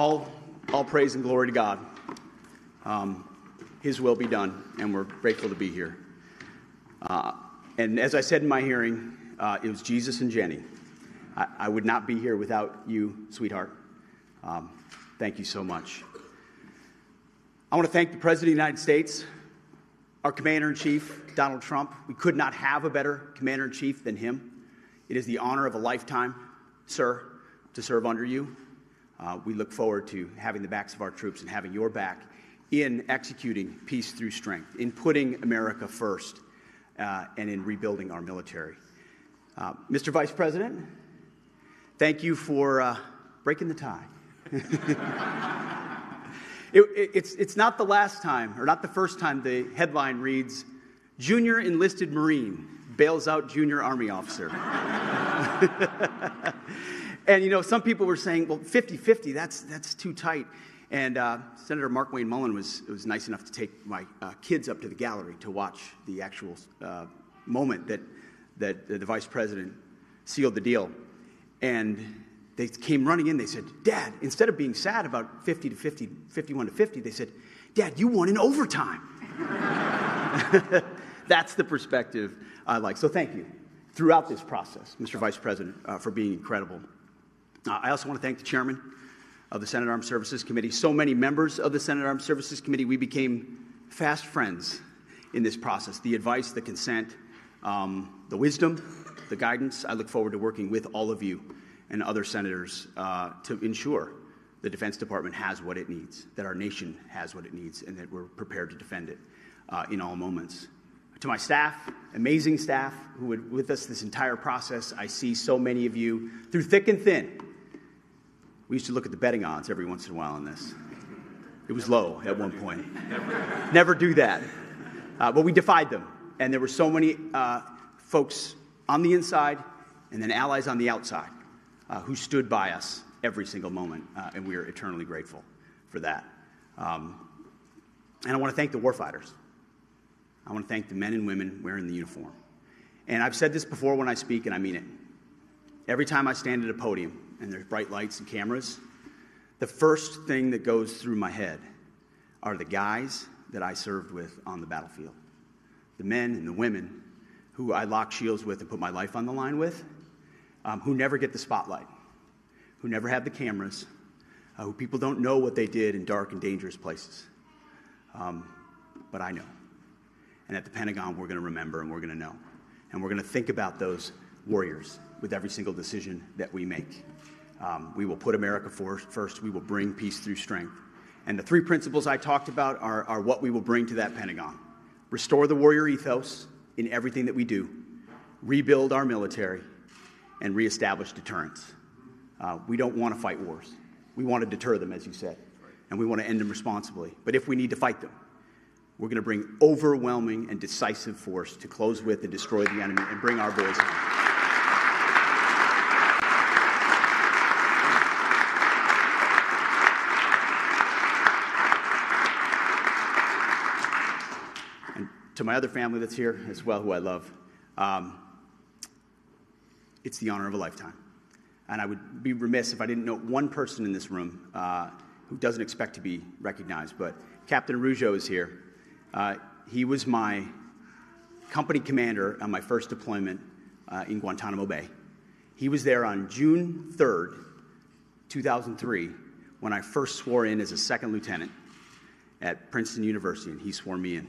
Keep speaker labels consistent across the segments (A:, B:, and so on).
A: All praise and glory to God. His will be done, and we're grateful to be here. And as I said in my hearing, it was Jesus and Jenny. I would not be here without you, sweetheart. Thank you so much. I want to thank the President of the United States, our Commander-in-Chief, Donald Trump. We could not have a better Commander-in-Chief than him. It is the honor of a lifetime, sir, to serve under you. We look forward to having the backs of our troops and having your back in executing peace through strength, in putting America first, and in rebuilding our military. Mr. Vice President, thank you for breaking the tie. It's not the last time, or not the first time the headline reads, Junior Enlisted Marine bails out Junior Army Officer. And, you know, some people were saying, well, 50-50, that's too tight. And Senator Mark Wayne Mullen was nice enough to take my kids up to the gallery to watch the actual moment that the Vice President sealed the deal. And they came running in. They said, Dad, instead of being sad about 50-50, 51-50, they said, Dad, you won in overtime. That's the perspective I like. So thank you throughout this process, Mr. Vice President, for being incredible. I also want to thank the chairman of the Senate Armed Services Committee. So many members of the Senate Armed Services Committee, we became fast friends in this process. The advice, the consent, the wisdom, the guidance. I look forward to working with all of you and other senators to ensure the Defense Department has what it needs, that our nation has what it needs, and that we're prepared to defend it in all moments. To my staff, amazing staff who were with us this entire process, I see so many of you through thick and thin. We used to look at the betting odds every once in a while on this. It was low at one point. Never do that. But we defied them. And there were so many folks on the inside and then allies on the outside who stood by us every single moment. And we are eternally grateful for that. And I want to thank the warfighters. I want to thank the men and women wearing the uniform. And I've said this before when I speak, and I mean it. Every time I stand at a podium and there's bright lights and cameras, the first thing that goes through my head are the guys that I served with on the battlefield. The men and the women who I lock shields with and put my life on the line with, who never get the spotlight, who never have the cameras, who people don't know what they did in dark and dangerous places. But I know. And at the Pentagon, we're going to remember and we're going to know. And we're going to think about those warriors with every single decision that we make. We will put America first. We will bring peace through strength. And the three principles I talked about are what we will bring to that Pentagon. Restore the warrior ethos in everything that we do. Rebuild our military. And reestablish deterrence. We don't want to fight wars. We want to deter them, as you said. And we want to end them responsibly. But if we need to fight them, we're going to bring overwhelming and decisive force to close with and destroy the enemy and bring our boys home. And to my other family that's here as well, who I love, it's the honor of a lifetime. And I would be remiss if I didn't note one person in this room who doesn't expect to be recognized, but Captain Rougeau is here. He was my company commander on my first deployment in Guantanamo Bay. He was there on June 3rd, 2003, when I first swore in as a second lieutenant at Princeton University, and he swore me in.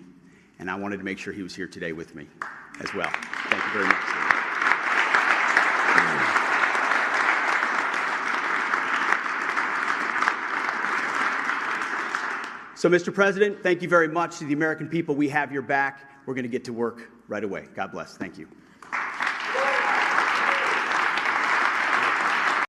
A: And I wanted to make sure he was here today with me as well. Thank you very much, sir. So, Mr. President, thank you very much to the American people. We have your back. We're going to get to work right away. God bless. Thank you.